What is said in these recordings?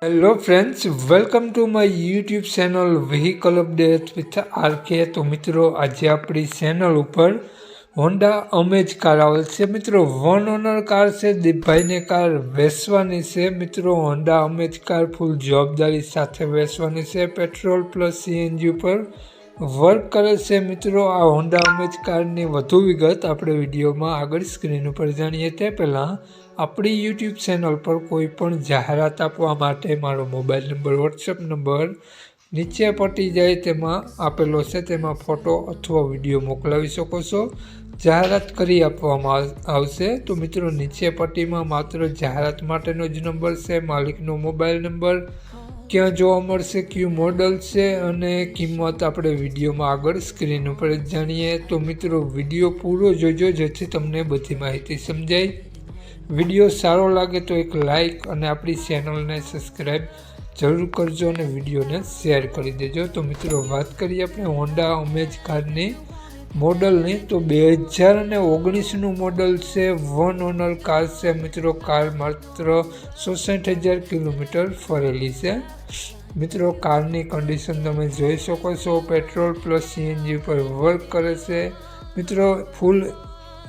Hello friends, welcome to my YouTube channel vehicle update with R. K मित्रों, आज अपनी channel पर Honda amaze car आवेल छे। मित्रों, वन ओनर कार से दीपभाई ने कार वेचवानी छे। मित्रों, होंडा अमेज कार फूल जवाबदारी साथे वेचवानी छे। पेट्रोल प्लस सीएनजी पर वर्क करे छे। मित्रों, आ होंडा अमेज कार नी वधु विगत आपणे विडियो में आगळ स्क्रीन पर जाणीए ते पहेला अपनी यूट्यूब चैनल पर कोईपण जाहरात आपवा माटे मारो मोबाइल नंबर, व्हाट्सएप नंबर नीचे पटी जाए तेमां आपेलो छे, तेमां फोटो अथवा विडियो मोकलावी शको छो। जाहरात करी आपवामां आवशे। तो मित्रों, नीचे पट्टीमां मात्र जाहरात माटेनो ज नंबर छे, मालिकनो मोबाइल नंबर, क्यां जोवा मळशे, क्यू मॉडल छे अने किंमत आपणे विडियोमां आगळ स्क्रीन पर जाणीए। तो मित्रों, विडियो पूरो जोजो जेथी तमने बधी माहिती समजाय। विडियो सारो लागे तो एक लाइक और अपनी चैनल ने सब्सक्राइब जरूर करजो और विडियो ने शेर कर देजो। तो मित्रों, बात करिए अपने होंडा अमेज कार नी मॉडल नी, तो 2019 मॉडल से वन ओनर कार से। मित्रों, कार मात्र 66,000 किलोमीटर फरेली है। मित्रों, कार नी कंडीशन तमे जोई शको छो। पेट्रोल प्लस सीएनजी पर वर्क करे छे। मित्रों, फूल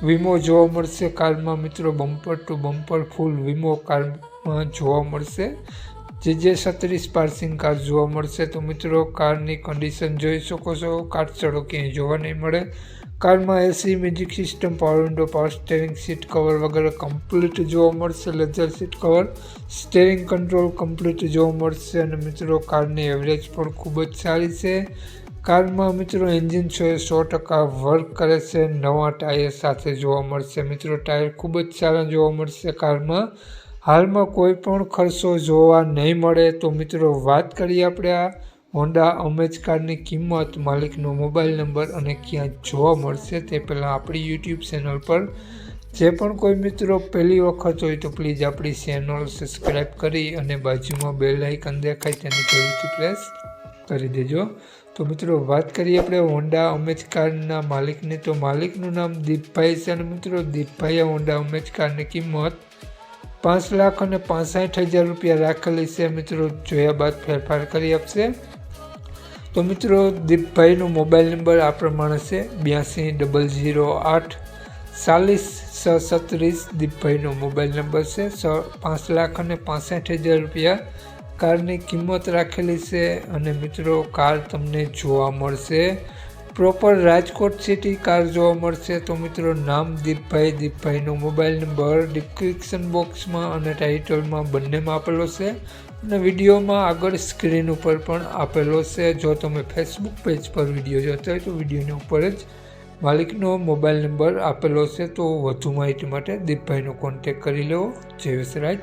वीमो जोवा मळशे कार में। मित्रों, बम्पर टू बम्पर फूल वीमो कार में जोवा मळशे। जे 36 पार्सिंग कार जोवा मळशे। तो मित्रों, कार नी कंडीशन जोई शको छो। काटछड़ो क्यांय जोवा नहीं मळे। कार में AC, music system, power window, power steering, seat cover वगैरह कम्प्लीट जोवा मळशे। Leather seat cover, steering control complete जोवा मळशे। अने मित्रों, कार नी एवरेज पण खूब ज सारी छे। कार में मित्रों एंजीन 100% वर्क करे छे। नवा टायर साथे जोवा मळशे। मित्रों, टायर खूब ज सारा जोवा मळशे कार में। हाल में कोईपण खर्चो जोवा नहीं मळे। तो मित्रों, बात करिए आपणे आ होंडा अमेज कार नी किंमत, मालिकनो मोबाइल नंबर अने क्यां जोवा मळशे ते पहेला आपणी यूट्यूब चैनल पर जे पण कोई मित्रों पहली वखत होय तो प्लीज अपनी चैनल सब्सक्राइब करी अने बाजुमां बेल आइकन देखाय तेने जरूरथी प्रेस करी देजो। तो मित्रों, बात करिए अपने होंडा अमेज कार मालिकनी, तो मालिकનું नाम दीपभाई છે। मित्रों, दीपभाई होंडा अमेज कार की किंमत 5,65,000 रुपया राखेली है। मित्रों, जोया बाद फेरफार करी आपसे। तो मित्रों, दीपभाई मोबाइल नंबर आ प्रमाणे है 82 008 40 637। दीपभाई मोबाइल नंबर से 5,65,000 रुपया कार की किंमत राखेली है। अने मित्रों, कार तमने जोवा मळशे प्रॉपर राजकोट सिटी कार जोवा मळशे। तो मित्रों, नाम दीपभाई, दीपभाई मोबाइल नंबर डिस्क्रिप्शन बॉक्स में अने टाइटल में बंने में आपेलो है अने विडियो में आगळ स्क्रीन पर पण आपेलो है। जो तमे फेसबुक पेज पर विडियो जोता हो तो विडियो ऊपर ज मालिकनो मोबाइल नंबर आपेलो है। तो वधु माहिती माटे दीपभाई कॉन्टेक्ट करी लो। जय वसराज।